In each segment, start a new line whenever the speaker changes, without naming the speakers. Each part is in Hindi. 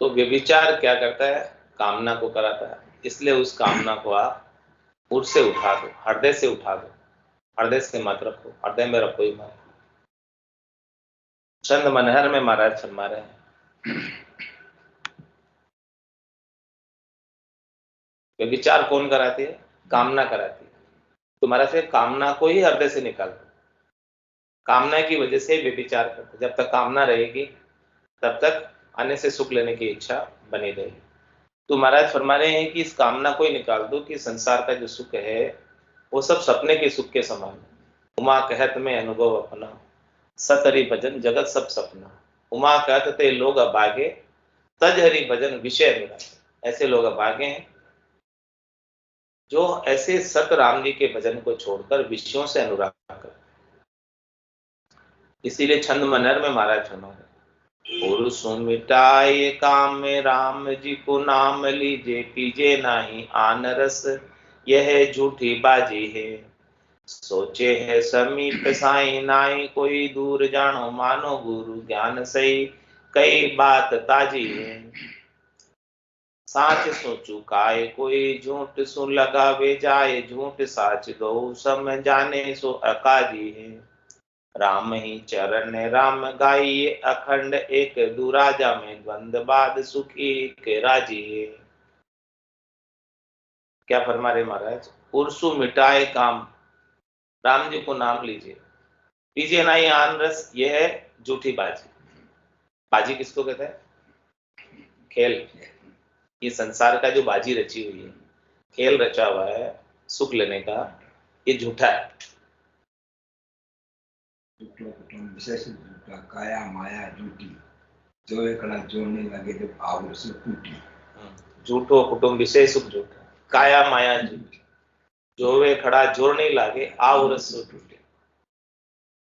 तो व्यभिचार क्या करता है? कामना को कराता है। इसलिए उस कामना को आप उर से उठा दो, हृदय से उठा दो, हृदय से मत रखो, हृदय में रखो ही मत। चंद मनहर में महाराज फरमा रहे हैं, व्यभिचार कौन कराती है? कामना कराती है। तुम्हारा से कामना को ही हृदय से निकाल दो। कामना की वजह से व्यभिचार करते। जब तक कामना रहेगी तब तक अन्य से सुख लेने की इच्छा बनी रहेगी। तो महाराज फरमा रहे हैं कि इस कामना को ही निकाल दो कि संसार का जो सुख है वो सब सपने के सुख के समान है। उमा कहत में अनुभव अपना, सतहरि भजन जगत सब सपना। उमा कहत ते लोग अभागे, तज हरि भजन विषय अनुराग। ऐसे लोग अभागे हैं जो ऐसे सत राम जी के भजन को छोड़कर विषयों से अनुराग करते। इसीलिए छंद मनहर में महाराज फरमा रहे, पुरुषों मिटाए काम में राम जी को नाम लीजे, पीजे नाही आन रस यह झूठी बाजी है। सोचे है समीप साई नाई, कोई दूर जानो मानो गुरु ज्ञान सही कई बात ताजी है। साच सोचू काय कोई झूठ सु लगावे जाए, झूठ साच दो सम जाने सो अकाजी है। राम ही चरण राम गाइए अखंड, एक दुराजा में द्वंद बाद सुखी के राजी है। क्या फरमा रहे महाराज? पुरसु मिटाए काम, राम जी को नाम लीजिए, पीजिए नहीं आन रस, यह है झूठी बाजी। बाजी किसको कहते हैं? खेल। ये संसार का जो बाजी रची हुई है, खेल रचा हुआ है सुख लेने का, ये झूठा है।
काया माया झूठी, जो एकड़ा जोड़ने लगे तो आवड़ से टूटी।
झूठो कुटुंब विषय सुख झूठा, काया माया झूठी, जो वे खड़ा जोड़ नहीं लागे आवड़ से टूटे।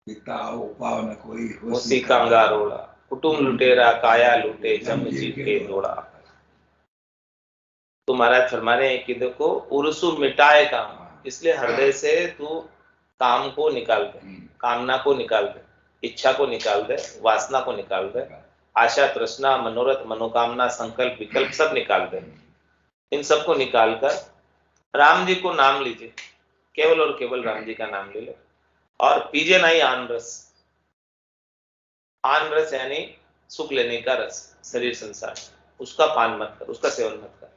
पिता उपाव न कोई
होसी कंगारोड़ा, कुटुंब लुटेरा काया लूटे जम जी के दौड़ा। तो महाराज फरमा रहे हैं कि देखो उर्सु मिटाए काम, इसलिए हृदय से तू काम को निकाल दे, कामना को निकाल दे, इच्छा को निकाल दे, वासना को निकाल दे, आशा तृष्णा मनोरथ मनोकामना संकल्प विकल्प सब निकाल दे। इन सबको निकालकर राम जी को नाम लीजिए, केवल और केवल राम जी का नाम ले लो। और पीजे नहीं आन रस, आन रस यानी सुख लेने का रस, शरीर संसार, उसका पान मत कर, उसका सेवन मत कर।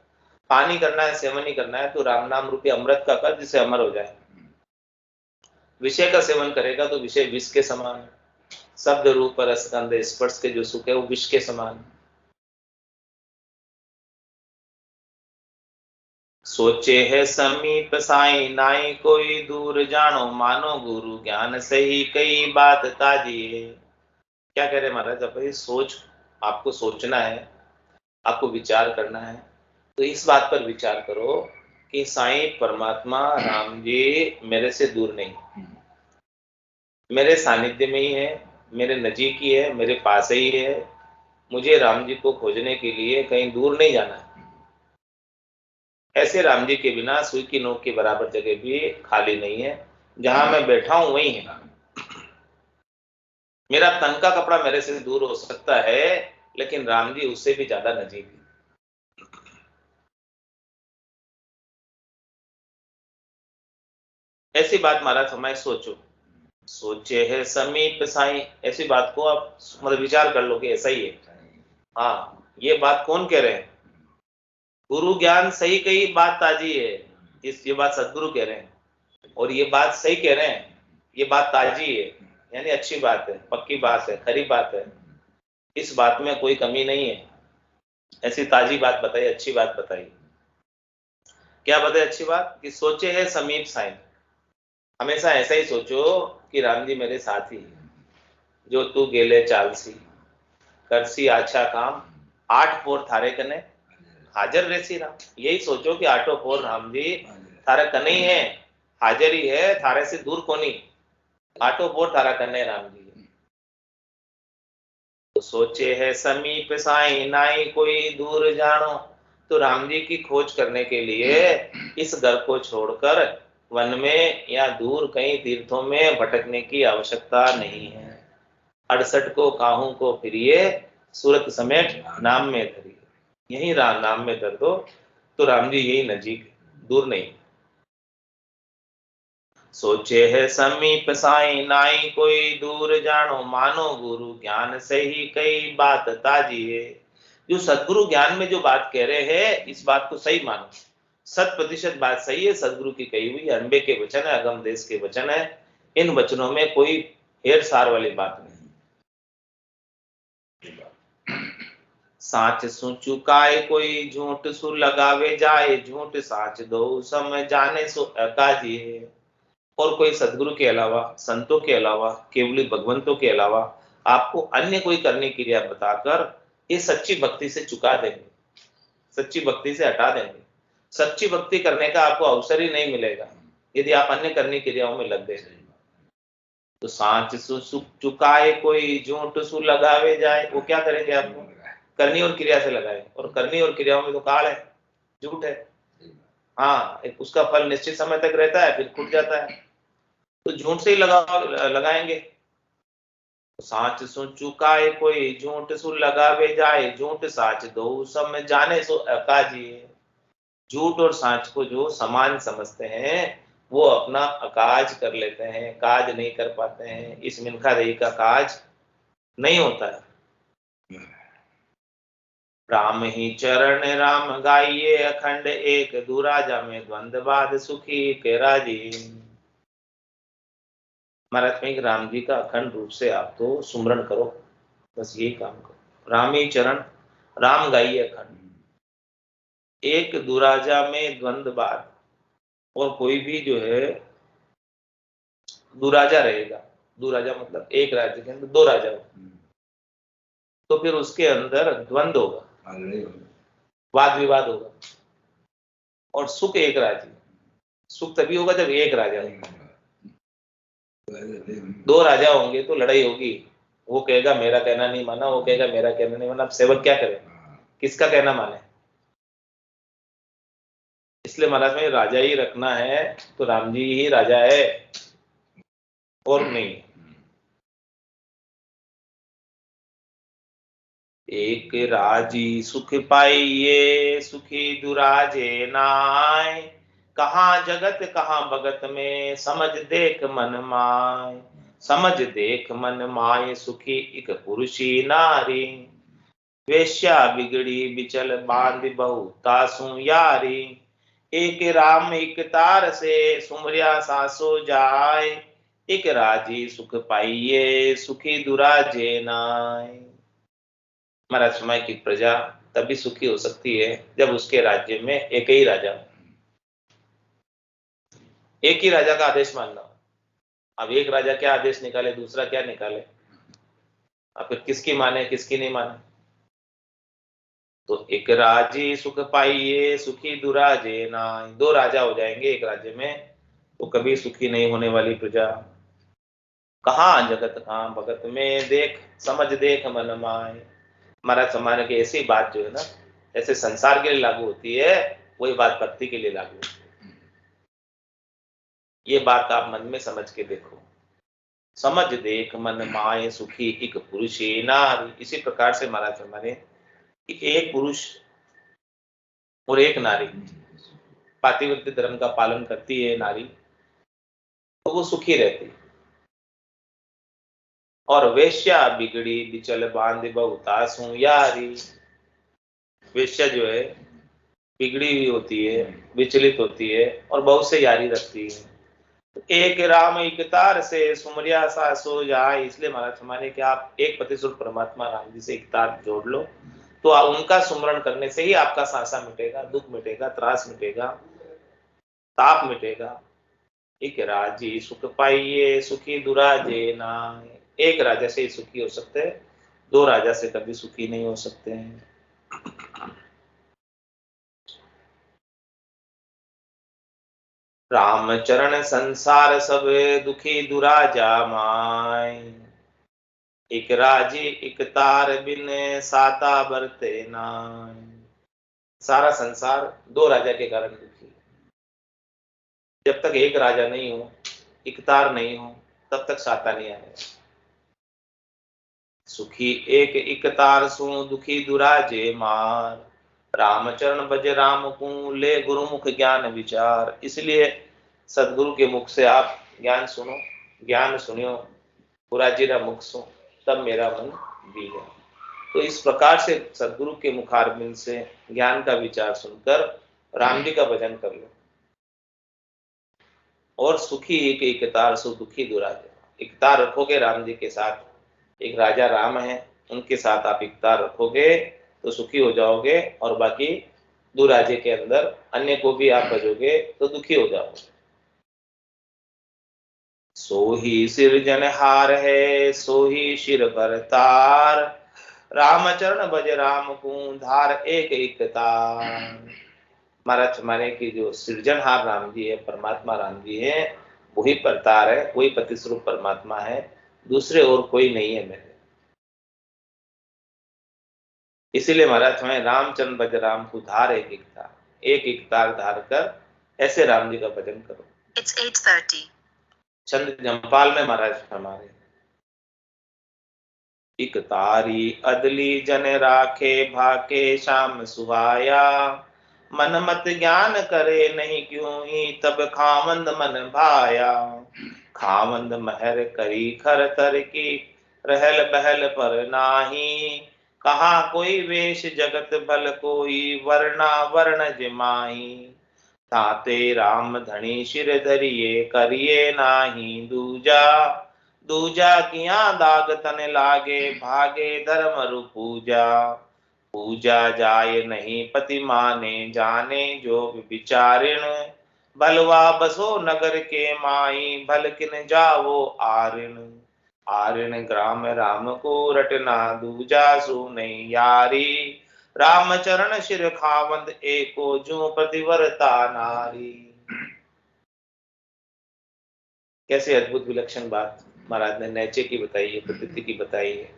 पानी करना है, सेवन ही करना है तो राम नाम रूपी अमृत का कर, जिसे अमर हो जाए। विषय का सेवन करेगा तो विषय विष के समान है। शब्द रूप रस गंध स्पर्श के जो सुख है वो विष के समान है। सोचे है समीप साई नाई, कोई दूर जानो मानो गुरु ज्ञान सही कई बात ताजी है। क्या कह रहे महाराज? अब ये सोच, आपको सोचना है, आपको विचार करना है, तो इस बात पर विचार करो कि साईं परमात्मा राम जी मेरे से दूर नहीं, मेरे सानिध्य में ही है, मेरे नजीक ही है, मेरे पास ही है। मुझे राम जी को खोजने के लिए कहीं दूर नहीं जाना है। ऐसे राम जी के बिना सुई की नोक के बराबर जगह भी खाली नहीं है। जहां मैं बैठा हूं वही है। मेरा तन का कपड़ा मेरे से दूर हो सकता है, लेकिन राम जी उससे भी ज्यादा नजीक है। ऐसी बात महाराज हमारे सोचो, सोचे है समीप साई, ऐसी बात को आप मतलब विचार कर लो कि ऐसा ही है। हाँ, ये बात कौन कह रहे हैं? गुरु ज्ञान सही कही बात ताजी है। ये बात सदगुरु कह रहे हैं, और ये बात सही कह रहे हैं, ये बात ताजी है, यानी अच्छी बात है, पक्की बात है, खरी बात है। इस बात में कोई कमी नहीं है। ऐसी ताजी बात बताइए, अच्छी बात बताइए। क्या बताए अच्छी बात? कि सोचे है समीप साई, हमेशा ऐसा ही सोचो कि राम जी मेरे साथी है। जो तू गेले चालसी, करसी आछा काम, आठ पोर थारे कने हाजिर रहसी राम। यही सोचो कि आठों पोर राम जी थारे कने ही है, हाजिर ही है, थारे से दूर कोनी। आठों पोर थारा कने राम जी। तो सोचे है समीप साई नाई, कोई दूर जानो। तो राम जी की खोज करने के लिए इस घर को छोड़कर वन में या दूर कहीं तीर्थों में भटकने की आवश्यकता नहीं है। 68 को काहू को फिरिए, सूरत समेट नाम में धरिए। यही नाम में दर्द हो तो राम जी यही नजीक, दूर नहीं। सोचे है समीप साई नाई कोई दूर जानो, मानो गुरु ज्ञान से ही कई बात ताजी है। जो सदगुरु ज्ञान में जो बात कह रहे हैं इस बात को सही मानो, 100% बात सही है, सदगुरु की कही हुई अनबे के वचन है, अगम देश के वचन है, इन वचनों में कोई हेर सार वाली बात नहीं। साच सु चुकाए कोई झूठ सु लगावे जाए, झूठ साच दो सम जाने सो अकाजी है। और कोई सदगुरु के अलावा, संतों के अलावा, केवली भगवंतों के अलावा आपको अन्य कोई करने की क्रिया बताकर ये सच्ची भक्ति से चुका देंगे, सच्ची भक्ति से हटा देंगे। सच्ची भक्ति करने का आपको अवसर ही नहीं मिलेगा यदि आप अन्य करने की क्रियाओं में लग गए। तो सांच सु चुकाए कोई झूठ सु लगावे जाए, वो क्या करेंगे आपको? करनी और क्रिया से लगाए, और करनी और क्रियाओं में तो काल है, झूठ है। हाँ, उसका फल निश्चित समय तक रहता है फिर छूट जाता है, तो झूठ से ही लगाएंगे। साच सु चुकाए कोई झूठ सु लगावे जाए, झूठ साच दो सम जाने सो अकाजी। झूठ और साच को जो समान समझते हैं वो अपना अकाज कर लेते हैं, काज नहीं कर पाते हैं। इस मिनखा देही का काज नहीं होता है। राम ही चरण राम गाइए अखंड, एक दुराजा में द्वंद बाद सुखी के राजी। महाराज राम जी का अखंड रूप से आप तो सुमरण करो, बस यही काम करो। राम ही चरण राम गाइए अखंड, एक दुराजा में द्वंद बाद, और कोई भी जो है दुराजा रहेगा, दुराजा मतलब एक राज्य के अंदर दो राजा हो, तो फिर उसके अंदर द्वंद होगा, वाद विवाद होगा। और सुख एक राज्य, सुख तभी होगा जब एक राजा होगा। दो राजा होंगे तो लड़ाई होगी, वो कहेगा मेरा कहना नहीं माना, वो कहेगा मेरा कहना नहीं माना। अब सेवक क्या करे, किसका कहना माने? इसलिए महाराज में राजा ही रखना है तो राम जी ही राजा है और नहीं। एक राजी सुख पाइये सुखी दुराजे नाय, कहाँ जगत कहाँ भगत में समझ देख मन माय। समझ देख मन माय सुखी एक पुरुषी नारी, वेश्या बिगड़ी बिचल बांध बहु तासु यारी। एक राम एक तार से सुमरिया सासो जाय, एक राजी सुख पाइये सुखी दुराजे नाय। महाराज समय की प्रजा तभी सुखी हो सकती है जब उसके राज्य में एक ही राजा हो, एक ही राजा का आदेश मानना हो। अब एक राजा क्या आदेश निकाले, दूसरा क्या निकाले, अब फिर किसकी माने किसकी नहीं माने? तो एक राजी सुख पाइये सुखी दुराजे नाय, दो राजा हो जाएंगे एक राज्य में तो कभी सुखी नहीं होने वाली प्रजा। कहाँ जगत कहाँ भगत में देख समझ देख मन माय। महाराज समाने की ऐसी बात जो है ना, ऐसे संसार के लिए लागू होती है, वही बात भक्ति के लिए लागू होती है। ये बात आप मन में समझ के देखो। समझ देख मन माए सुखी एक पुरुषी नारी। इसी प्रकार से महाराज हमारे कि एक पुरुष और एक नारी, पातिव्रत्य धर्म का पालन करती है नारी तो वो सुखी रहती। और वेश्या बिगड़ी बिचल बांध बहुतासु यारी, वेश्या जो है बिगड़ी हुई होती है, विचलित होती है और बहुत से यारी रखती है। एक राम एक तार से सुमरिया सा सो जाए। इसलिए महाराज हमारे कि आप एक प्रतिशुद्ध परमात्मा राम जी से एक तार जोड़ लो तो उनका सुमरण करने से ही आपका सांसा मिटेगा, दुख मिटेगा, त्रास मिटेगा, ताप मिटेगा। एक राजी सुख पाइये सुखी दुराजे नाय। एक राजा से ही सुखी हो सकते हैं, दो राजा से कभी सुखी नहीं हो सकते हैं। राम चरण संसार सब दुखी दुराजा माय, एक राजी एक तार बिन साता बरते नाय। सारा संसार दो राजा के कारण दुखी। जब तक एक राजा नहीं हो, एक तार नहीं हो, तब तक साता नहीं आएगा। सुखी एक तार सु दुखी दुराजे मार, रामचरण भज राम को, ले गुरुमुख ज्ञान विचार। इसलिए सदगुरु के मुख से आप ज्ञान सुनो, ज्ञान सुनियो, गुराजी का मुख सुन, तब मेरा मन बीगे। तो इस प्रकार से सदगुरु के मुखारबिंद से ज्ञान का विचार सुनकर राम जी का भजन कर लो, और सुखी एक एकतार सो दुखी दुराजे। एकतार रखोगे राम जी के साथ, एक राजा राम है उनके साथ आप एकतार रखोगे तो सुखी हो जाओगे, और बाकी दुराजे के अंदर अन्य को भी आप भजोगे तो दुखी हो जाओगे। सो ही सिरजनहार है, सो ही शिर पर तार, रामचरण भज राम को, धार एक एक तार। महाराज हमारे की जो सृजनहार राम जी है, परमात्मा राम जी है, वही परतार है, वही पति स्वरूप परमात्मा है, दूसरे और कोई नहीं है मेरे। इसीलिए महाराज हमें रामचंद्र भज राम को, धार एक एक तार, एक एक तार धार कर ऐसे राम जी का भजन करो। It's 8:30. चंद जमपाल में महाराज हमारे, एक तारी अदली जन राखे, भाके शाम सुहाया, मन मत ज्ञान करे नहीं क्यों ही, तब खावंद मन भाया। खावंद महर करी खर तर की, रहल बहल पर नाही, कहा कोई वेश जगत भल कोई, वर्णा वर्ण जिमाही। ताते राम धनी शिर धरिए, करिए नाही दूजा, दूजा किया दाग तन लागे, भागे धर्म रु पूजा। पूजा जाय नहीं पति माने, जाने जो विचारिण, भलवा बसो नगर के माई, भल किन जावो आरिण। आरिण ग्राम राम को रटना, दूजा सु नहीं यारी, रामचरण शिर खावंद एको, जो प्रतिवर्ता नारी। कैसे अद्भुत विलक्षण बात महाराज ने नैचे की बताई है, प्रकृति की बताई है,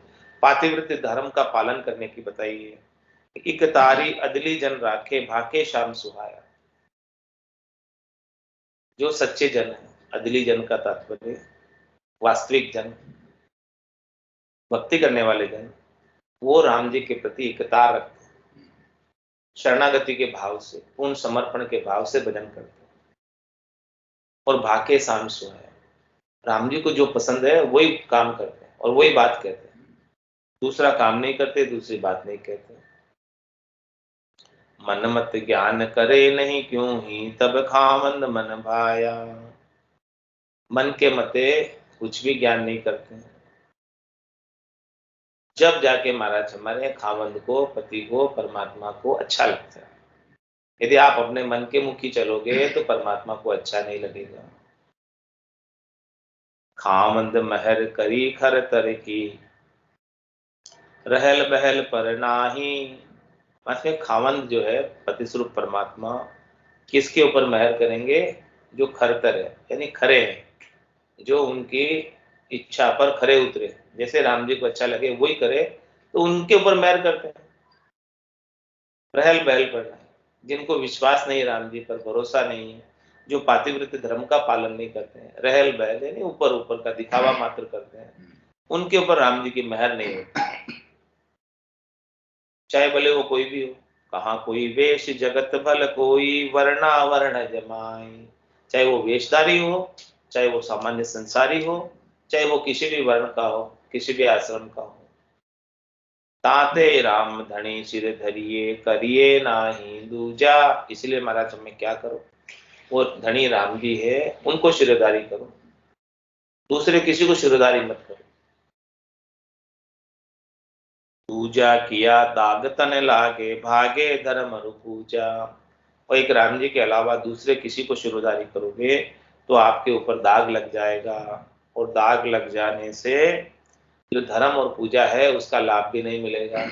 पातिव्रत्य धर्म का पालन करने की बताई है। एक तारी अदली जन राखे, भाके शाम सुहाया। जो सच्चे जन है, अदली जन का तात्पर्य वास्तविक जन, भक्ति करने वाले जन, वो राम जी के प्रति एकतार रखते हैं, शरणागति के भाव से, पूर्ण समर्पण के भाव से भजन करते हैं, और भाके शाम सुहाया। राम जी को जो पसंद है वही काम करते हैं और वही बात कहते हैं, दूसरा काम नहीं करते, दूसरी बात नहीं कहते। मन मत ज्ञान करे नहीं क्यों ही, तब खावंद मन भाया। मन के मते कुछ भी ज्ञान नहीं करते हैं, जब जाके महाराज हमारे खावंद को, पति को, परमात्मा को अच्छा लगता है। यदि आप अपने मन के मुखी चलोगे तो परमात्मा को अच्छा नहीं लगेगा। खावंद महर करी खर तर की, रहल बहल पर नाही। मतलब खावंद जो है पति स्वरूप परमात्मा, किसके ऊपर महर करेंगे? जो खरतर है, यानी खरे हैं, जो उनकी इच्छा पर खरे उतरे, जैसे राम जी को अच्छा लगे वही करे, तो उनके ऊपर महर करते हैं। रहल बहल पर नहीं, जिनको विश्वास नहीं राम जी पर, भरोसा नहीं है, जो पातिव्रत्य धर्म का पालन नहीं करते हैं, रहल बहल यानी ऊपर ऊपर का दिखावा मात्र करते हैं, उनके ऊपर राम जी की महर नहीं होती, चाहे भले वो कोई भी हो। कहा कोई वेश जगत भल कोई, वर्णा वर्ण जमाई। चाहे वो वेशधारी हो, चाहे वो सामान्य संसारी हो, चाहे वो किसी भी वर्ण का हो, किसी भी आश्रम का हो। ताते राम धनी सिर धरिए, करिए नाही दूजा। इसलिए महाराज हमें क्या करो, वो धनी राम जी है उनको शिरधारी करो, दूसरे किसी को शिरधारी मत करो। पूजा किया दाग तन लागे, भागे धर्म रु पूजा। और एक राम जी के अलावा दूसरे किसी को शिरोधारी करोगे तो आपके ऊपर दाग लग जाएगा, और दाग लग जाने से जो धर्म और पूजा है उसका लाभ भी नहीं मिलेगा।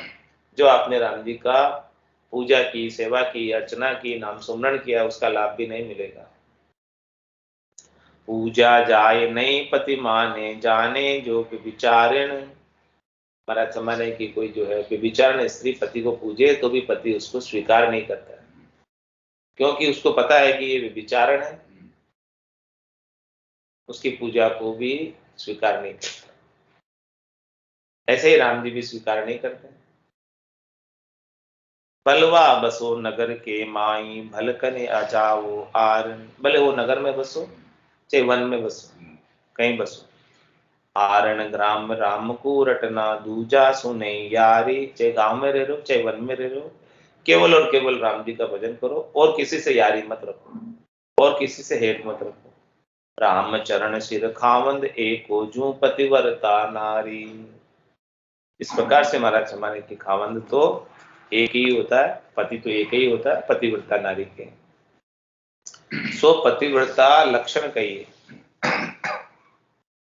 जो आपने राम जी का पूजा की, सेवा की, अर्चना की, नाम सुमरण किया, उसका लाभ भी नहीं मिलेगा। पूजा जाए नहीं पति माने, जाने जो विचारण। महाराज समाने की कोई जो है विचारण स्त्री पति को पूजे तो भी पति उसको स्वीकार नहीं करता है, क्योंकि उसको पता है कि ये विचारण है, उसकी पूजा को भी स्वीकार नहीं करता। ऐसे ही राम जी भी स्वीकार नहीं करते। बलवा बसो नगर के माई भलकने आ जाओ आर, भले वो नगर में बसो चाहे वन में बसो, कहीं बसो। आरण ग्राम राम को रटना दूजा सुने यारी, चाहे गांव में रह रहे हो चाहे वन में रह रहे हो, केवल और केवल राम जी का भजन करो और किसी से यारी मत रखो और किसी से हेट मत रखो। राम चरण सिर खावंद एको जू पतिव्रता नारी। इस प्रकार से महाराज हमारे की खावंद तो एक ही होता है, पति तो एक ही होता है, पतिव्रता नारी के। सो पतिव्रता लक्षण कहिए,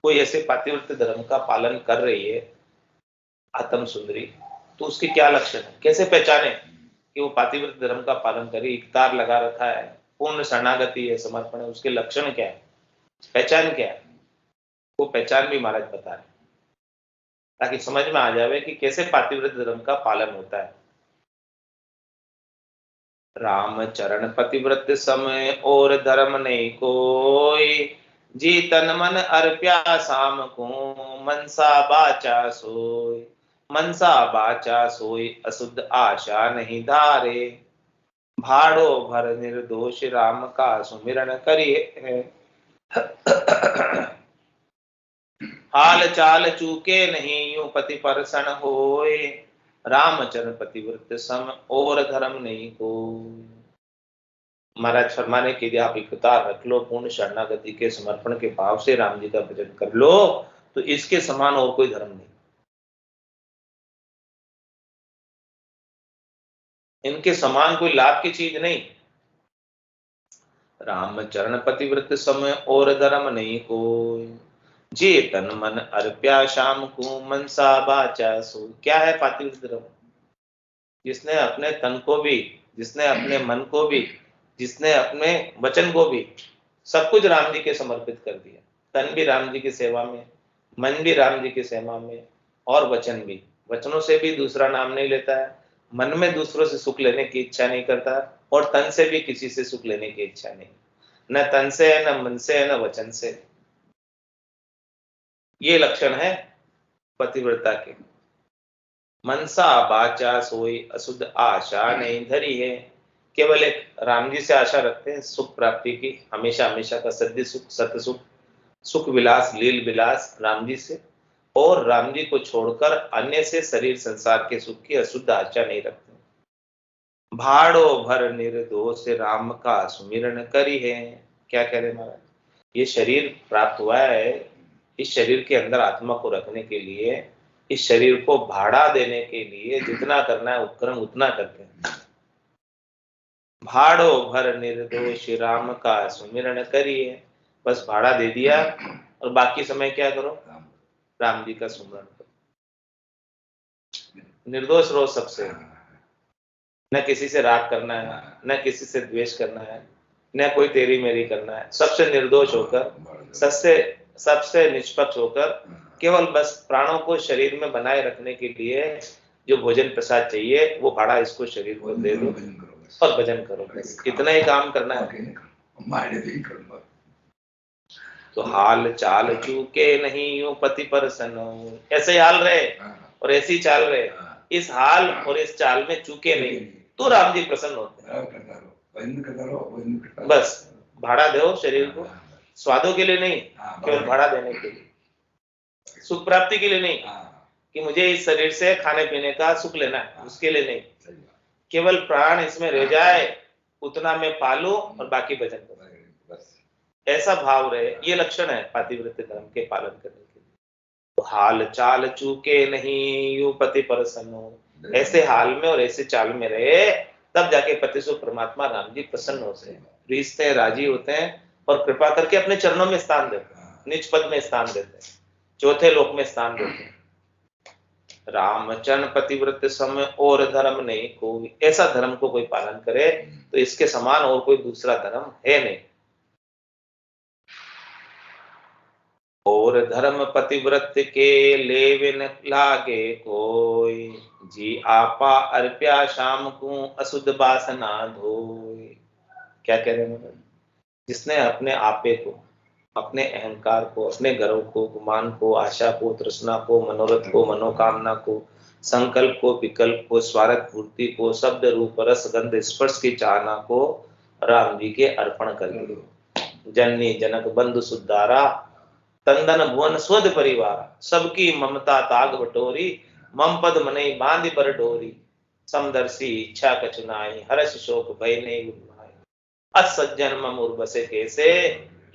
कोई ऐसे पतिव्रत धर्म का पालन कर रही है आत्म सुंदरी, तो उसके क्या लक्षण है, कैसे पहचाने कि वो पतिव्रत धर्म का पालन करे, इफ्तार लगा रखा है, पूर्ण शरणागति है, समर्पण है, उसके लक्षण क्या है, पहचान क्या है, वो पहचान भी महाराज बता रहे ताकि समझ में आ जावे कि कैसे पतिव्रत धर्म का पालन होता है। राम चरण पतिव्रत समय और धर्म नहीं कोई, जी तन मन अर्प्या शाम को मनसा बाचा सोई। मनसा बाचा सोई अशुद्ध आशा नहीं धारे, भाड़ो भर निर्दोष राम का सुमिरन करिए। हाल चाल चूके नहीं यूं पति परसन होए, रामचरण पतिव्रत सम और धर्म नहीं को। महाराज फरमाने के लिए आप इकतार रख लो, पूर्ण शरणागति के समर्पण के भाव से राम जी का भजन कर लो, तो इसके समान और कोई धर्म नहीं, इनके समान कोई लाभ की चीज नहीं। राम चरण पतिव्रत समय और धर्म नहीं कोई, जे तन मन अर्प्या शाम को मनसा बाचा सो। क्या है पतिव्रत धर्म? जिसने अपने तन को भी, जिसने अपने मन को भी, जिसने अपने वचन को भी, सब कुछ राम जी के समर्पित कर दिया। तन भी राम जी की सेवा में, मन भी राम जी की सेवा में, और वचन भी, वचनों से भी दूसरा नाम नहीं लेता है, मन में दूसरों से सुख लेने की इच्छा नहीं करता, और तन से भी किसी से सुख लेने की इच्छा नहीं, न तन से है, न मन से है, न वचन से। ये लक्षण है पतिव्रता के। मनसा बाचा सोई अशुद्ध आशा नहीं धरी है, केवल एक राम जी से आशा रखते हैं सुख प्राप्ति की, हमेशा हमेशा का सद्य सुख, सत्य सुख, सुख विलास, लील विलास राम जी से, और राम जी को छोड़कर अन्य से शरीर संसार के सुख की अशुद्ध आशा नहीं रखते। भाड़ो भर निर्दोष राम का सुमिरन करी है। क्या कह रहे महाराज, ये शरीर प्राप्त हुआ है, इस शरीर के अंदर आत्मा को रखने के लिए, इस शरीर को भाड़ा देने के लिए जितना करना है उपक्रम उतना करते हैं। भाड़ो भर निर्दोष राम का सुमिरन करिए, बस भाड़ा दे दिया और बाकी समय क्या करो, राम जी का सुमिरन करो। निर्दोष रहो सबसे, न किसी से राग करना है, न किसी से द्वेष करना है, न कोई तेरी मेरी करना है, सबसे निर्दोष होकर, सबसे निष्पक्ष होकर, केवल बस प्राणों को शरीर में बनाए रखने के लिए जो भोजन प्रसाद चाहिए वो भाड़ा इसको शरीर को दे दो और भजन करो, बस इतना ही काम करना है। तो हाल चाल चूके नहीं यूं पति परसन, ऐसे हाल रहे और ऐसी चाल रहे, इस हाल और इस चाल में चूके नहीं तो राम जी प्रसन्न होते हैं। बस भाड़ा दो शरीर को, स्वादों के लिए नहीं, केवल भाड़ा देने के लिए, सुख प्राप्ति के लिए नहीं कि मुझे इस शरीर से खाने पीने का सुख लेना है, उसके लिए नहीं, केवल प्राण इसमें रह जाए उतना मैं पालू और बाकी भजन करूं, ऐसा भाव रहे। ये लक्षण है पतिव्रत धर्म के पालन करने के लिए। तो हाल चाल चूके नहीं यूं पति प्रसन्न, ऐसे हाल में और ऐसे चाल में रहे, तब जाके पति से परमात्मा राम जी प्रसन्न होते हैं, रिश्ते हैं, राजी होते हैं और कृपा करके अपने चरणों में स्थान देते हैं, निज पद में स्थान देते हैं, चौथे लोक में स्थान देते हैं। रामचरण पतिव्रत समय और धर्म नहीं कोई, ऐसा धर्म को कोई पालन करे तो इसके समान और कोई दूसरा धर्म है नहीं। और धर्म पतिव्रत के लेविन लागे कोई, जी आपा अर्प्या शाम को अशुद्ध बासना धोए। क्या कह रहे हैं, जिसने अपने आपे को, अपने अहंकार को, अपने गर्व को, गुमान को, आशा को, तृष्णा को, मनोरथ को, मनोकामना को, संकल्प को, विकल्प को, स्वार्थ पूर्ति को, शब्द रूप रस गंध स्पर्श की चाहना को राम जी के अर्पण कर दिए। जननी जनक बंधु सुधारा, तंदन भुवन स्वद परिवार, सबकी ममता ताग बटोरी, मम पद मनई बांध पर डोरी, समदर्शी इच्छा कछुनाई, हर्ष शोक भय नहीं गुमाई, असज्जन मम उर बसे कैसे,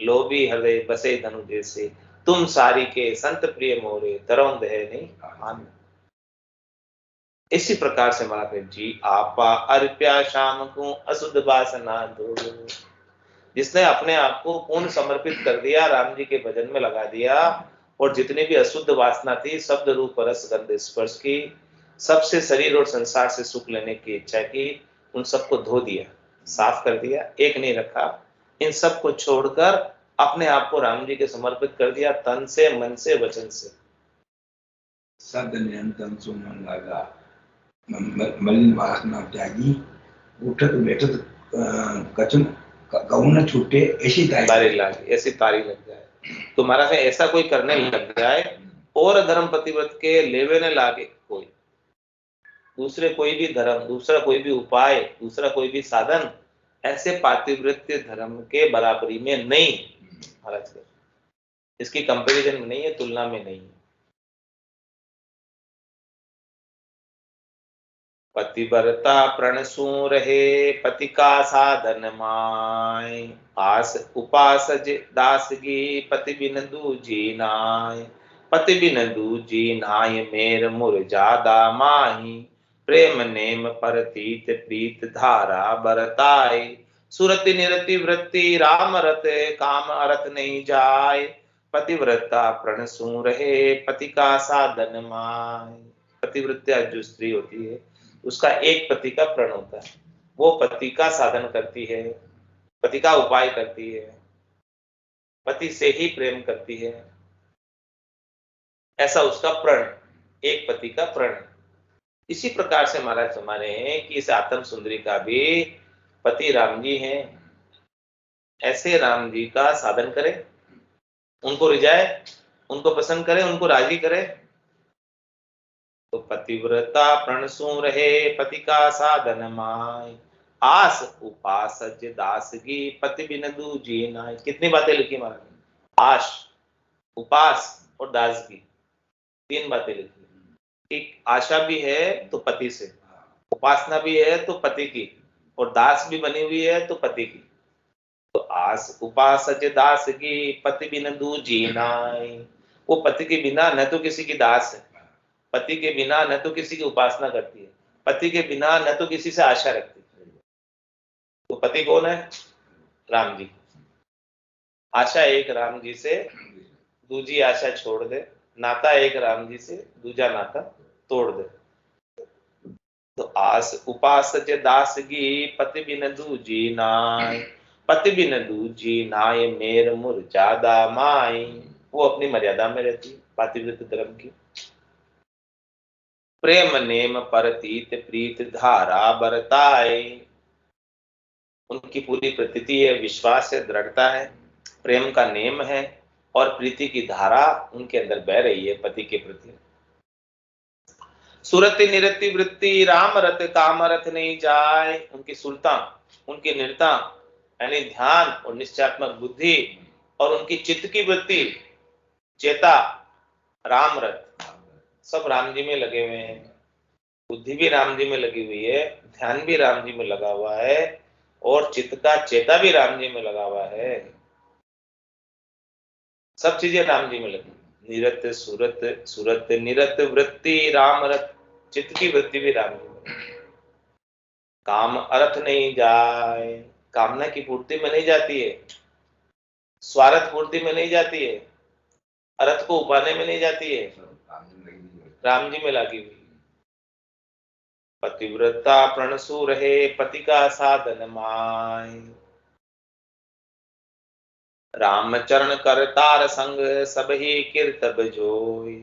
लोभी हृदय बसे धनु जैसे, तुम सारी के संत प्रिय मोरे, तरौं दह नहीं आन। इसी प्रकार से महाराज जी आपा अर्प्या शाम को अशुद्ध वासना दो, जिसने अपने आप को पूर्ण समर्पित कर दिया, राम जी के भजन में लगा दिया, और जितनी भी अशुद्ध वासना थी, शब्द रूप रस गंध स्पर्श की, सबसे शरीर और संसार से सुख लेने की इच्छा की, उन सबको धो दिया, साफ कर दिया, एक नहीं रखा। इन सब को छोड़कर अपने आप को राम जी के समर्पित कर दिया, तन से, मन से, वचन से।
सद नियंत्रण सुमन लगा, मलिन वासना त्यागी, उठत बैठत कचन गौन छूटे, ऐसी तारी
लग जाए। तो महाराज ऐसा कोई करने लग जाए, और धर्म पतिव्रत के लेवे न लागे कोई, दूसरे कोई भी धर्म, दूसरा कोई भी उपाय, दूसरा कोई भी साधन ऐसे पातिव्रत्य धर्म के बराबरी में नहीं महाराज, इसकी कंपैरिजन में नहीं है, तुलना में नहीं है। पतिव्रता प्रण सु रहे, पति का साधन माय, आस उपास दासगी, पति बिन दूजी नाय, पति बिन दूजी नाय, मेर मुर जादा माही, प्रेम नेम परतीत प्रीत धारा बरताय, सुरति निरति वृत्ति राम रत, काम अर्थ नहीं जाय, पतिव्रता प्रण सु रहे, पति का साधन माय। पतिव्रता जो स्त्री होती है, उसका एक पति का प्रण होता है, वो पति का साधन करती है, पति का उपाय करती है, पति से ही प्रेम करती है, ऐसा उसका प्रण, एक पति का प्रण। इसी प्रकार से महाराज हमारे हैं कि इस आत्म सुंदरी का भी पति राम जी हैं, ऐसे राम जी का साधन करे, उनको रिझाए, उनको पसंद करे, उनको राजी करे। तो पतिव्रता प्रण सु रहे, पति का साधन माय, आस उपास दासगी, पति बिन दूजी नाय। कितनी बातें लिखी महाराज, आश, उपास और दासगी, तीन बातें लिखी। एक आशा भी है तो पति से, उपासना भी है तो पति की, और दास भी बनी हुई है तो पति की। तो आस उपास दासगी, पति बिन दूजी नाय, वो पति के बिना न तो किसी की दास है, पति के बिना न तो किसी की उपासना करती है, पति के बिना न तो किसी से आशा रखती है। तो पति कौन है? राम जी। आशा एक राम जी से, दूजी आशा छोड़ दे, नाता एक राम जी से, दूजा नाता तोड़ दे। तो आस उपास दासगी, पति बिन दूजी नाय, पति बिन दूजी नाय, मेर मुर जादा माई। वो अपनी मर्यादा में रहती है, पातिव्रत्य धर्म की। प्रेम नेम परतीत प्रीत धारा बरताए, उनकी पूरी प्रतीति है, विश्वास है, दृढ़ता है, प्रेम का नेम है, और प्रीति की धारा उनके अंदर बह रही है पति के प्रति। सुरति निरति वृत्ति राम रत, काम रथ नहीं जाए। उनकी सुरता, उनकी निरता यानी ध्यान और निश्चयात्मक बुद्धि, और उनकी चित्त की वृत्ति, चेता, राम रथ, सब राम जी में लगे हुए हैं। बुद्धि भी राम जी में लगी हुई है, ध्यान भी राम जी में लगा हुआ है, और चित्त का चेता भी राम जी में लगा हुआ है। सब चीजें राम जी में लगी। निरत सुरत, सुरत निरत वृत्ति राम रत, चित्त की वृत्ति भी राम जी में। काम अर्थ नहीं जाए, कामना की पूर्ति में नहीं जाती है, स्वार्थ पूर्ति में नहीं जाती है, अर्थ को उपाने में नहीं जाती है, राम जी में लगी हुई। पतिव्रता प्रण सु रहे, पति का साधन माय, राम चरण करतार संग, सब ही कीर्तब जोई,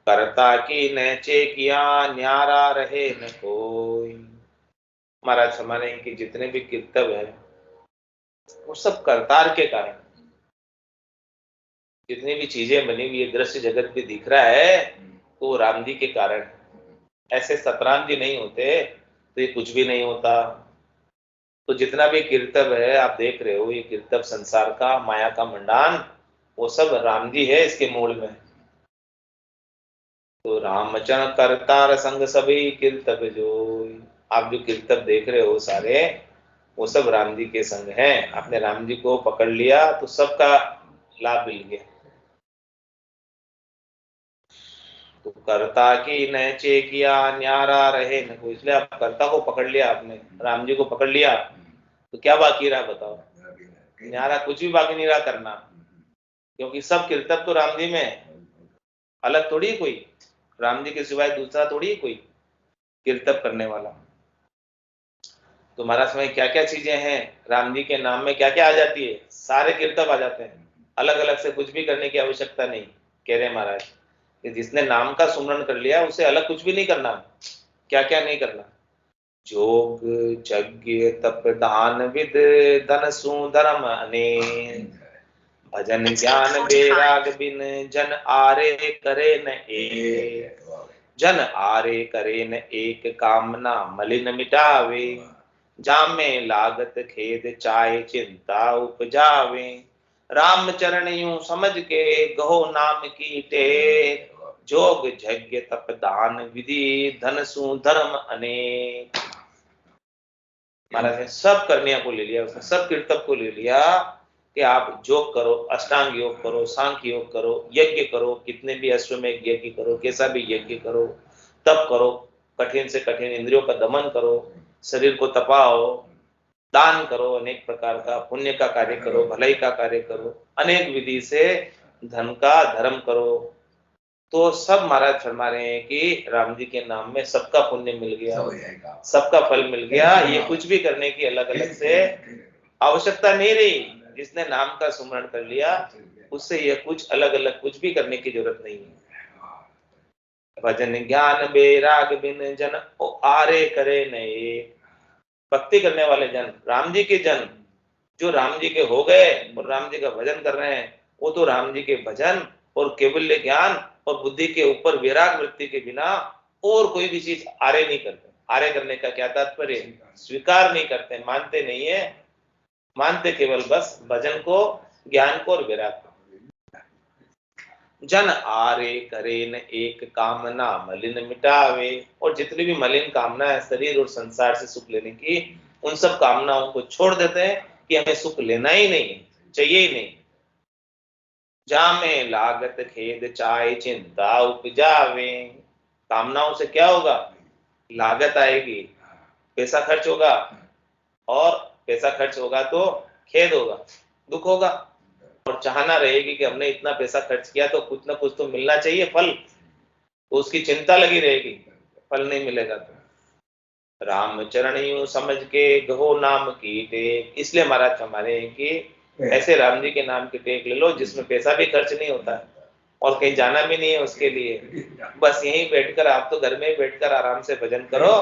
करता की नचे किया, न्यारा रहे न कोई। महाराज हमारे इनके जितने भी कीर्तव है, वो सब करतार के कारण, जितनी भी चीजें बनी हुई है, दृश्य जगत भी दिख रहा है, तो वो राम जी के कारण। ऐसे सतराम जी नहीं होते तो ये कुछ भी नहीं होता। तो जितना भी कीर्तव है आप देख रहे हो, ये कीर्तव संसार का, माया का मंडान, वो सब राम जी है इसके मूल में। तो रामचरण करतार संग सभी कीर्तव जो, आप जो कीर्तव देख रहे हो सारे, वो सब राम जी के संग हैं। आपने राम जी को पकड़ लिया तो सबका लाभ मिल गया। तो कर्ता की न चेकिया न्यारा रहे न को, इसलिए आप कर्ता को पकड़ लिया, आपने राम जी को पकड़ लिया, तो क्या बाकी रहा बताओ? न्यारा कुछ भी बाकी नहीं रहा करना, क्योंकि सब कीर्तन तो राम जी में है, अलग थोड़ी कोई, राम जी के सिवाय दूसरा थोड़ी कोई कीर्तन करने वाला। तो महाराज में क्या क्या चीजें हैं, राम जी के नाम में क्या क्या आ जाती है, सारे कीर्तन आ जाते हैं, अलग अलग से कुछ भी करने की आवश्यकता नहीं। कह रहे महाराज कि जिसने नाम का सुमरण कर लिया उसे अलग कुछ भी नहीं करना। क्या क्या नहीं करना? जोग यज्ञ तप दान विद धन सुधर्म अनेक, भजन ज्ञान बेराग बिन जन आरे करे न एक, जन आरे करे न एक कामना मलिन मिटावे, जामे लागत खेद चाहे चिंता उपजावे, राम चरण यूं समझ के गहो नाम की टेक, जोग यज्ञ तप दान विधि धन सुधर्म अनेक। महाराज ने सब करनिया को ले लिया, उसने सब कीर्तन को ले लिया कि आप योग करो, अष्टांग योग करो, सांख्य योग करो, यज्ञ करो, कितने भी अश्वमेध यज्ञ करो, कैसा भी यज्ञ करो, तप करो, कठिन से कठिन इंद्रियों का दमन करो, शरीर को तपाओ, दान करो, अनेक प्रकार का पुण्य का कार्य करो, भलाई का कार्य करो, अनेक विधि से धन का धर्म करो। तो सब महाराज फरमा रहे हैं कि राम जी के नाम में सबका पुण्य मिल गया, सबका फल मिल गया, ये कुछ भी करने की अलग अलग से आवश्यकता नहीं रही। जिसने नाम का सुमरण कर लिया उससे ये कुछ अलग अलग कुछ भी करने की जरूरत नहीं है। भजन ज्ञान बेराग बिन जन ओ आरे करे नए, भक्ति करने वाले जन, राम जी के जन जो राम जी के हो गए और राम जी का भजन कर रहे हैं, वो तो राम जी के भजन और केवल्य ज्ञान और बुद्धि के ऊपर वैराग वृत्ति के बिना और कोई भी चीज आरे नहीं करते। आरे करने का क्या तात्पर्य? स्वीकार नहीं करते, मानते नहीं है, मानते केवल बस भजन को, ज्ञान को और वैराग को। जन आरे करे न एक कामना मलिन मिटावे, और जितनी भी मलिन कामना है शरीर और संसार से सुख लेने की, उन सब कामनाओं को छोड़ देते हैं कि हमें सुख लेना ही नहीं है, चाहिए ही नहीं। जामे लागत खेद चाहे चिंता उपजावे, कामनाओं से क्या होगा? लागत आएगी, पैसा खर्च होगा, और पैसा खर्च होगा तो खेद होगा, दुख होगा, और चाहना रहेगी कि हमने इतना पैसा खर्च किया तो कुछ ना कुछ तो मिलना चाहिए फल, तो उसकी चिंता लगी रहेगी, फल नहीं मिलेगा तो। राम चरण यूं समझ के गहो नाम की टेक, इसलिए महाराज हमारे हैं कि ऐसे राम जी के नाम की टेक ले लो जिसमें पैसा भी खर्च नहीं होता और कहीं जाना भी नहीं है उसके लिए, बस यहीं बैठकर आप तो घर में ही बैठकर आराम से भजन करो,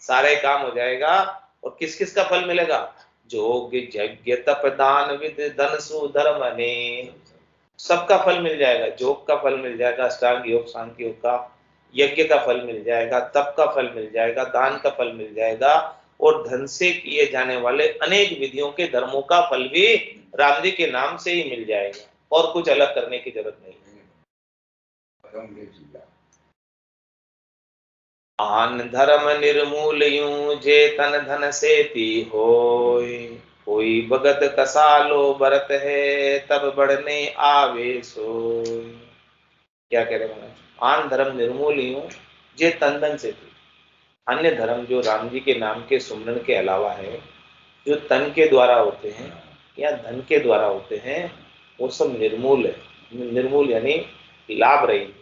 सारे काम हो जाएगा। और किस किस का फल मिलेगा? जोग यज्ञ तप दान विद धन सुधर्म अनेक, सबका फल मिल जाएगा। योग का फल मिल जाएगा, अष्टांग योग सांख्य योग का, यज्ञ का फल मिल जाएगा, तप का फल मिल जाएगा, दान का फल मिल जाएगा, और धन से किए जाने वाले अनेक विधियों के धर्मों का फल भी राम जी के नाम से ही मिल जाएगा, और कुछ अलग करने की जरूरत नहीं। आन धर्म निर्मूल यूं जे तन धन से ती होय, कोई भगत कसालो भरत है तब बढ़ने आवे सोय। क्या कह रहे महाराज? आन धर्म निर्मूल यूं जे तन धन से थी, अन्य धर्म जो राम जी के नाम के सुमरन के अलावा है, जो तन के द्वारा होते हैं या धन के द्वारा होते हैं, वो सब निर्मूल है। निर्मूल यानी लाभ रही,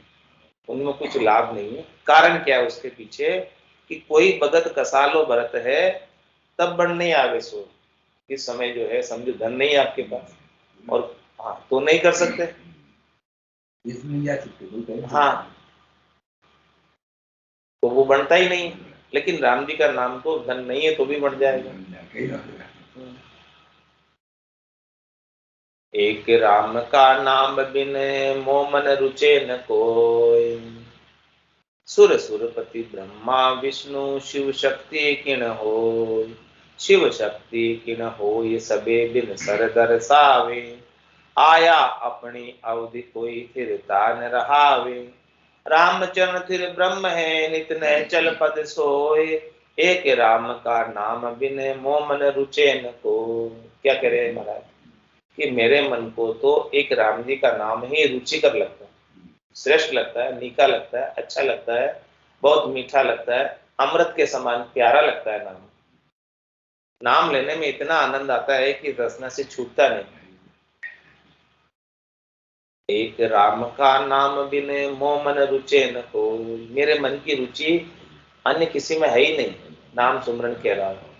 उनमें कुछ लाभ नहीं है। कारण क्या है उसके पीछे? कि कोई भगत कसालो भरत है तब बढ़ नहीं आवे सो, इस समय जो है समझो धन नहीं है आपके पास, और हाँ तो नहीं कर सकते, हाँ तो वो बढ़ता ही नहीं। लेकिन राम जी का नाम तो धन नहीं है तो भी बढ़ जाएगा। एक राम का नाम बिन मोह मन रुचे न कोय। सुर सुरपति ब्रह्मा विष्णु शिव शक्ति किण होय। शिव शक्ति किण होय सबे बिन सर दर्शावे। आया अपनी अवधि कोई फिरता न रहावे। रामचरण फिर ब्रह्म है नित नय चल पद सोय। एक राम का नाम बिन मोह मन रुचे न को। क्या कह रहे हैं महाराज कि मेरे मन को तो एक राम जी का नाम ही रुचिकर लगता है, श्रेष्ठ लगता है, नीका लगता है, अच्छा लगता है, बहुत मीठा लगता है, अमृत के समान प्यारा लगता है। नाम नाम लेने में इतना आनंद आता है कि रसना से छूटता नहीं। एक राम का नाम बिन मोह मन रुचे न को। मेरे मन की रुचि अन्य किसी में है ही नहीं। नाम सुमरन के अलावा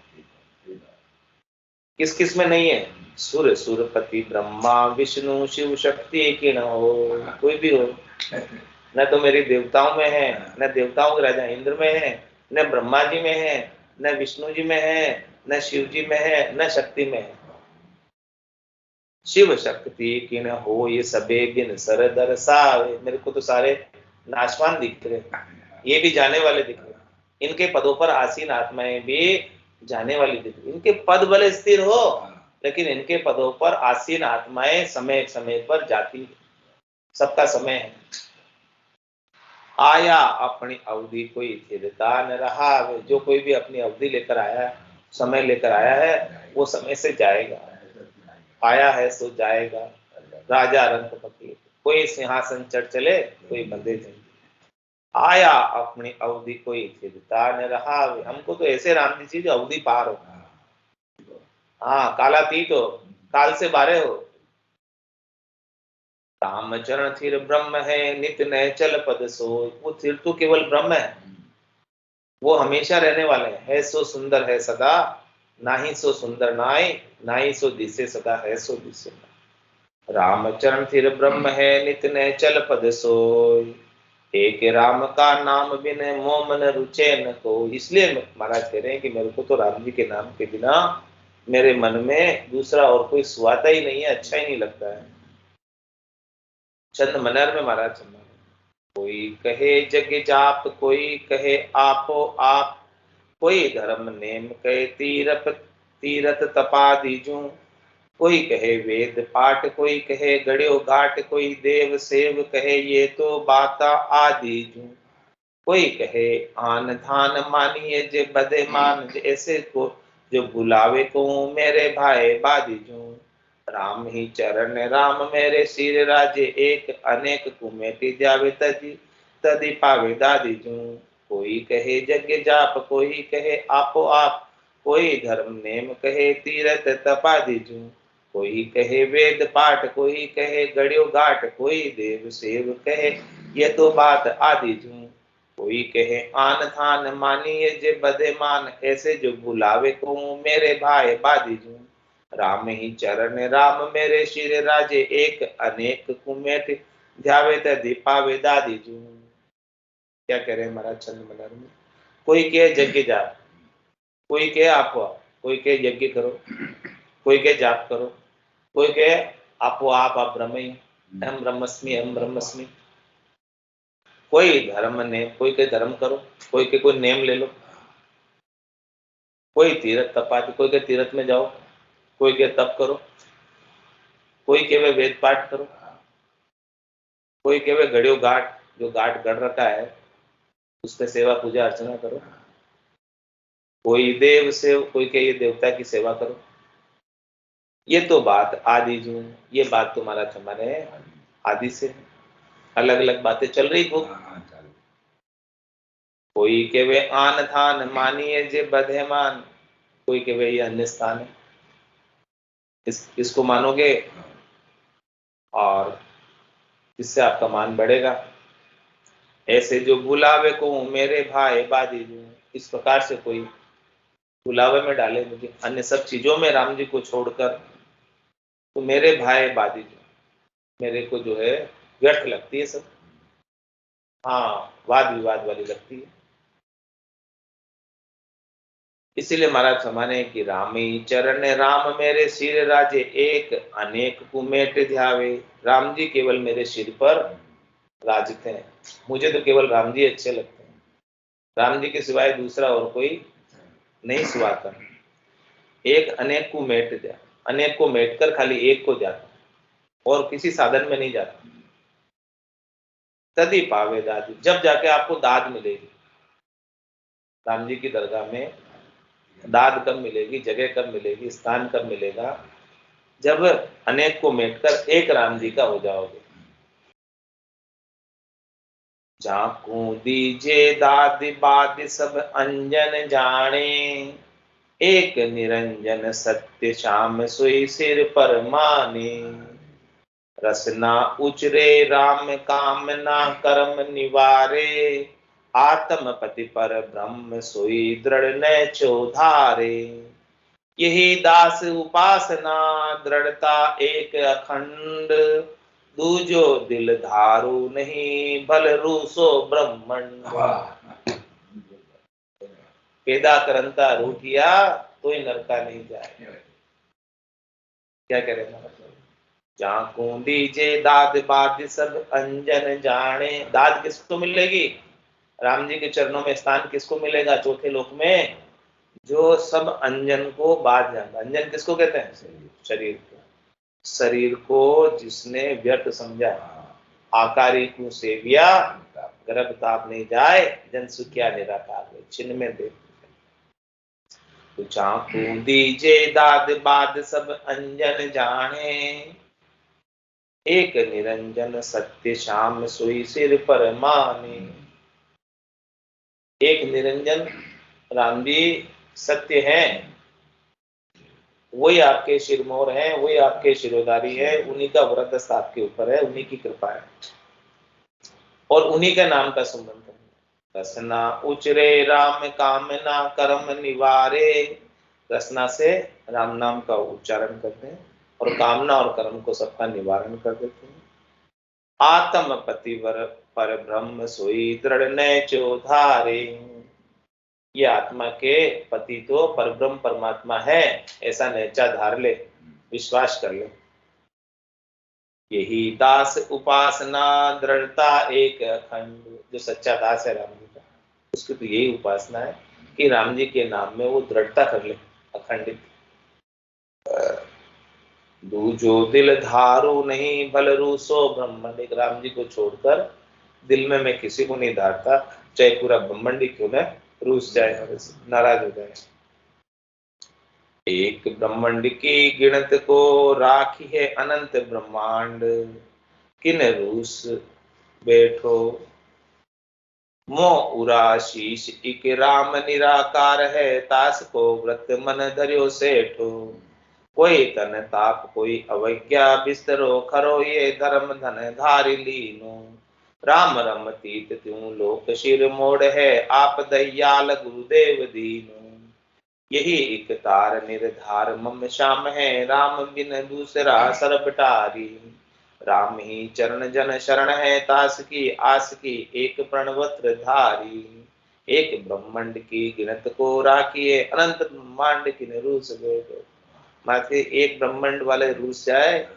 किस किस में नहीं है। सुर सुरपति ब्रह्मा विष्णु शिव शक्ति किण हो। कोई भी हो, न तो मेरी देवताओं में है, न देवताओं के राजा इंद्र में है, न ब्रह्मा जी में है, न विष्णु जी में है, न शिव जी में है, न शक्ति में है। शिव शक्ति किण हो ये सबे बिन सर दर्शावे। मेरे को तो सारे नाशवान दिख रहे, ये भी जाने वाले दिख रहे। इनके पदों पर आसीन आत्माएं भी जाने वाली दिख रही। इनके पद भले स्थिर हो, लेकिन इनके पदों पर आसीन आत्माएं समय समय पर जाती। सबका समय है। आया अपनी अवधि कोई फिरता न रहा। जो कोई भी अपनी अवधि लेकर आया, समय लेकर आया है, वो समय से जाएगा। आया है सो जाएगा। राजा रंग पति, कोई सिंहासन चढ़ चले, कोई बंदे चले। आया अपनी अवधि कोई फिरता न रहा। हमको तो ऐसे राम जी जो अवधि पार हो, हाँ कालातीत हो, काल से बारे हो। राम चरण थिर ब्रह्म है नित नय चल पद सोय। वो थिर तो केवल ब्रह्म है, वो हमेशा रहने वाले हैं। है सो सुंदर है सदा, नाही सो सुंदर नाय, नाही सो दिसे सदा, है सो दिसे। रामचरण थिर ब्रह्म है नित नय चल पद सोय। एक राम का नाम बिन मोह मन रुचे न को। इसलिए महाराज कह रहे हैं कि मेरे को तो राम जी के नाम के बिना मेरे मन में दूसरा और कोई सुहाता ही नहीं है, अच्छा ही नहीं लगता है। चंद मनर में महाराज चंद, कोई कहे जग जाप, कोई कहे आपो आप, कोई धर्म नेम कहे तीरथ तीरथ तपा दीजू। कोई कहे वेद पाठ, कोई कहे गड़ियो घाट, कोई देव सेव कहे ये तो बाता आदि जू। कोई कहे आन धान मानिए जे बदे मान, ऐसे को जो बुलावे को मेरे भाई बादी जू। राम ही चरण राम मेरे सिर राजे एक, अनेक कुमेटी जावे तजी तदी पावे दादी जू। कोई कहे जग जाप, कोई कहे आपो आप, कोई धर्म नेम कहे तीरथ तपा दीजू। कोई कहे वेद पाठ, कोई कहे गड़ियो घाट, कोई देव सेव कहे ये तो बात आदि जू। कोई कहे आन थान मानिए जे बदे मान, ऐसे जो बुलावे को मेरे भाई बादी जू। राम ही चरण राम मेरे शिर राजे एक, अनेक कुमेट ध्यावे तदि पावे दादी जू। क्या कह रहे हैं महाराज चंद मनर में। कोई कहे यज्ञ जाप, कोई कहे आपो, कोई कहे यज्ञ करो, कोई कहे जाप करो, कोई कहे आपो आप ब्रह्म ही, हम ब्रह्मस्मि हम ब्रह्मस्मि। कोई धर्म ने, कोई कहे धर्म करो, कोई के कोई नेम ले लो। कोई तीरथ तपाती, कोई के तीरथ में जाओ, कोई के तप करो, कोई के वेद पाठ करो, कोई के गड़ियो घाट, जो घाट गढ़ रखा है उस पर सेवा पूजा अर्चना करो। कोई देव सेव, कोई के ये देवता की सेवा करो। ये तो बात आदि जू, ये बात तुम्हारा हमारे आदि से अलग अलग बातें चल रही खूब। कोई के वे आन थान मानिए जे बधे मान, कोई के वे ये अन्य स्थान है, इसको मानोगे और इससे आपका मान बढ़ेगा। ऐसे जो बुलावे को मेरे भाई बादी जू, इस प्रकार से कोई बुलावे में डाले मुझे अन्य सब चीजों में राम जी को छोड़कर, तो मेरे भाई बादी जू, मेरे को जो है व्यर्थ लगती है सब। हाँ वाद विवाद वाली लगती है। इसीलिए महाराज फरमाने कि रामी चरण राम मेरे सिर राजे एक अनेक कुमेट ध्यावे। राम जी केवल मेरे सिर पर राजते हैं, मुझे तो केवल राम जी अच्छे लगते हैं, राम जी के सिवाय दूसरा और कोई नहीं सुहाता। एक अनेक को मेट दिया, अनेक को मेट कर खाली एक को जाता और किसी साधन में नहीं जाता। तदी पावे दादी, जब जाके आपको दाद मिलेगी। राम जी की दरगाह में दाद कब मिलेगी, जगह कब मिलेगी, स्थान कब मिलेगा? जब अनेक को मेटकर एक राम जी का हो जाओगे। झांकू दीजे दाद बाद सब अंजन जाने, एक निरंजन सत्य श्याम सोई सिर पर माने। रसना उचरे राम काम ना कर्म निवारे, आत्म पति पर ब्रह्म सोई दृढ़ न चौधारे। यही दास उपासना दृढ़ता एक अखंड, दूजो दिल धारू नहीं भल रूसो ब्रह्मंड। पेदा करंता रूठिया तो ही नरका नहीं जाए। क्या कह रहे हैं? झांकू दीजे दाद बाद सब अंजन जाने। दाद किसको मिलेगी? राम जी के चरणों में स्थान किसको मिलेगा चौथे लोक में? जो सब अंजन को बाध जाता। अंजन किसको कहते हैं? शरीर को। शरीर को जिसने व्यर्थ समझा, आकारी को सेविया, गर्भ ताप नहीं जाए, जन सुखिया निराकार छिन्न में दे। तो झांकू दीजे दाद बाद सब अंजन जाने, एक निरंजन सत्य श्याम सोई सिर पर माने। एक निरंजन राम जी सत्य हैं, वही आपके शिरमोर हैं, वही आपके शिरोधारी है, उन्हीं का व्रत आपके ऊपर है, उन्हीं की कृपा है और उन्हीं का नाम का सुमरन करना। रसना उचरे राम कामना कर्म निवारे। रसना से राम नाम का उच्चारण करते हैं और कामना और कर्म को सबका निवारण कर देते हैं। आत्म पति पर ब्रह्म सोई दृढ़ न चौधारे। ये आत्मा के पति तो परब्रह्म परमात्मा है, ऐसा नेचा धार ले, विश्वास कर ले। यही दास उपासना दृढ़ता एक अखंड। जो सच्चा दास है राम जी का, उसकी तो यही उपासना है कि राम जी के नाम में वो दृढ़ता कर ले, अखंडित। दूजो दिल धारू नहीं भल रूसो ब्रह्मंड। एक राम जी को छोड़कर दिल में मैं किसी को नहीं धारता, चाहे पूरा ब्रह्मांड ही क्यों न रूस जाए, मेरे से नाराज हो जाए। एक ब्रह्मांड की गिनत को राखी है अनंत ब्रह्मांड, किन रूस बैठो मो उराशीष। इक राम निराकार है, तास को व्रत मन धर्यो सेठो। कोई तन ताप कोई अवज्ञा बिस्तरो, खरो ये धर्म धन धारि लीनो। राम रम तीत त्यों लोक शिर मोड़ है, आप दयाल गुरुदेव दीनो। यही एक तार निर्धार मम श्याम है, राम बिन दूसरा सर्वटारी। राम ही चरण जन शरण है, तास की आस की एक प्रणवत्र धारी। एक ब्रह्मांड की गिनत को राखिए, अनंत ब्रह्मांड की रूस बैठो। माथे एक ब्रह्मांड वाले रूस जाए,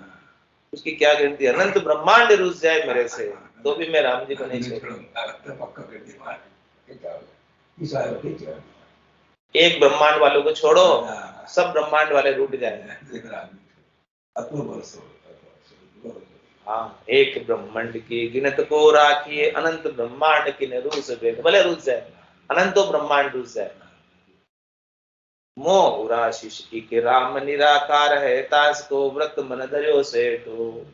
उसकी क्या गिनती? अनंत ब्रह्मांड रूस जाए मेरे से, तो भी मैं राम जी को नहीं छोड़ूंगा। एक ब्रह्मांड वालों को छोड़ो, सब ब्रह्मांड वाले रूठ जाए। हाँ, एक ब्रह्मांड की गिनत को राखिए, अनंत ब्रह्मांड की रूस बैठ। भले रूस जाए, अनंतो ब्रह्मांड रूस जाए। मोह उराशिष के राम निराकार है, तास को व्रत मन धर्यो सेठो।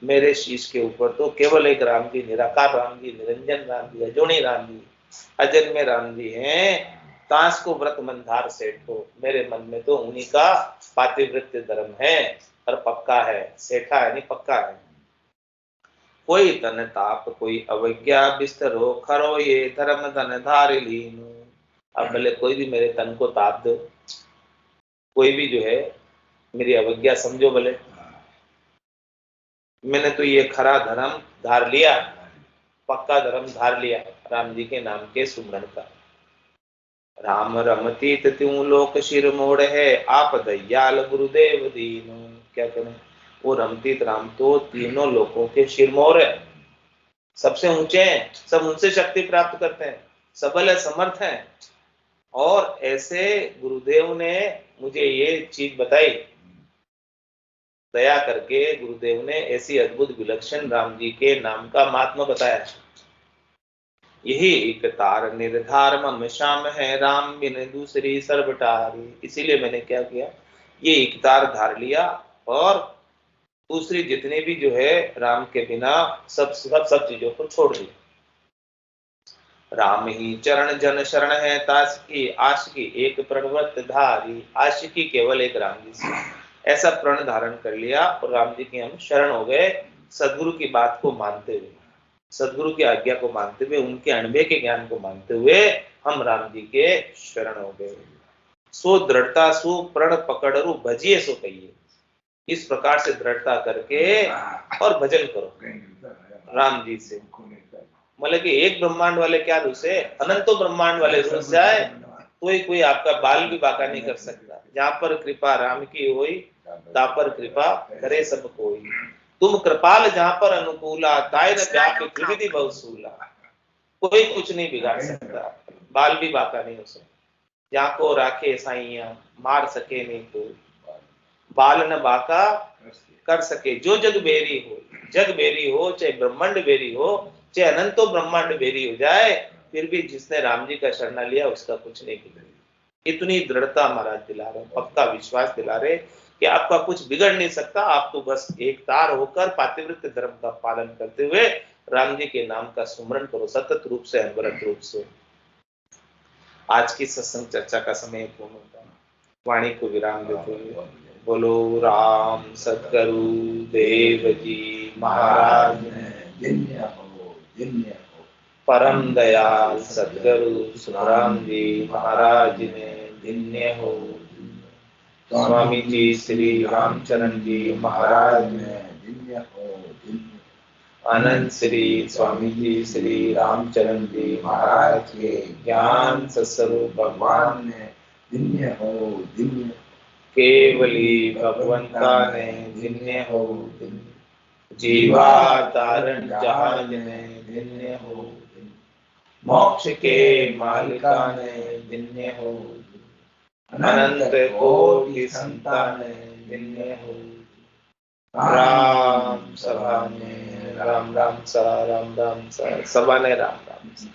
मेरे शीश के ऊपर तो केवल एक राम जी, निराकार राम जी, निरंजन राम जी, अजोनी राम जी, अजन में राम जी हैं। तास को व्रत मन धार सेठो, मेरे मन में तो उन्हीं का पातिव्रत्य धर्म है और पक्का है। सेठा है नहीं, पक्का है। कोई तन ताप कोई अवज्ञा बिस्तरो, खरो ये धर्म धन धार लीनो। अब भले कोई भी मेरे तन को ताप दो, कोई भी जो है मेरी अवज्ञा समझो, भले मैंने तो ये खरा धर्म धार लिया, पक्का धर्म धार लिया राम जी के नाम के सुमरन का। राम रमती त्यों लोक शिर मोड़ है, आप दयाल गुरुदेव दीन। क्या करें, वो रमतीत राम तो तीनों लोकों के शिरमोर है, सबसे ऊंचे हैं, सब उनसे शक्ति प्राप्त करते हैं, सबल है, समर्थ हैं। और ऐसे गुरुदेव ने मुझे ये चीज बताई, दया करके गुरुदेव ने ऐसी अद्भुत विलक्षण राम जी के नाम का महात्मा बताया। यही एक तार निर्धार मम श्याम है, राम बिन दूसरी सर्वटारी। इसीलिए मैंने क्या किया, ये एक तार धार लिया और दूसरी जितनी भी जो है राम के बिना सब चीजों को छोड़ दिया। राम ही चरण जन शरण है, तास की आशिकी एक प्रणवत धारी। आशिकी केवल एक राम जी से, ऐसा प्रण धारण कर लिया और राम जी की हम शरण हो गए। सदगुरु की बात को मानते हुए, सदगुरु की आज्ञा को मानते हुए, उनके अणबे के ज्ञान को मानते हुए हम राम जी के शरण हो गए। सो दृढ़ता सु प्रण पकड़रू भजिए सो कहिए। इस प्रकार से दृढ़ता करके और भजन करो राम जी से। मतलब कि एक ब्रह्मांड वाले क्या रूसे, अनंतों ब्रह्मांड वाले रूस जाए कोई आपका बाल भी बाका नहीं कर सकता। जहां पर कृपा राम की होई, ता पर कृपा करे सब कोई। तुम कृपाल जहां पर अनुकूला, ताय न व्याप त्रिविधि बहुसूला। कोई कुछ नहीं बिगाड़ सकता, बाल भी बाका नहीं हो सकता। जहां को राखे साइया, मार सके नहीं कोई, बाल न बाका कर सके जो जग बेरी हो। जग बेरी हो, चाहे ब्रह्मांड बेरी हो, चाहे अनंतो ब्रह्मांड बेरी हो जाए, फिर भी जिसने राम जी का शरण लिया उसका कुछ नहीं बिगड़ेगा। इतनी दृढ़ता महाराज दिला रहे, पक्का विश्वास दिला रहे कि आपका कुछ बिगड़ नहीं सकता। आप तो बस एक तार होकर पातिव्रत्य धर्म का पालन करते हुए राम जी के नाम का सुमरण करो, सतत रूप से, अनवरत रूप से। आज की सत्संग चर्चा का समय पूर्ण होता है, वाणी को विराम देते हुए बोलो राम सतगुरु देव जी महाराज परम दयाल सतगुरु सुखराम जी महाराज ने धन्य हो। स्वामी जी श्री रामचरण जी महाराज ने धन्य हो। अनंत श्री स्वामी जी श्री रामचरण जी महाराज के ज्ञान सत्स्वरूप भगवान ने धन्य हो, धन्य। केवली भगवंता ने धन्य हो, जीवा तारण जहाज ने धन्य हो, मोक्ष के मालिका ने धन्य हो, अनंत कोटि संतान ने धन्य हो। राम सभा में राम राम सा, राम राम सा, सभा ने राम राम सा।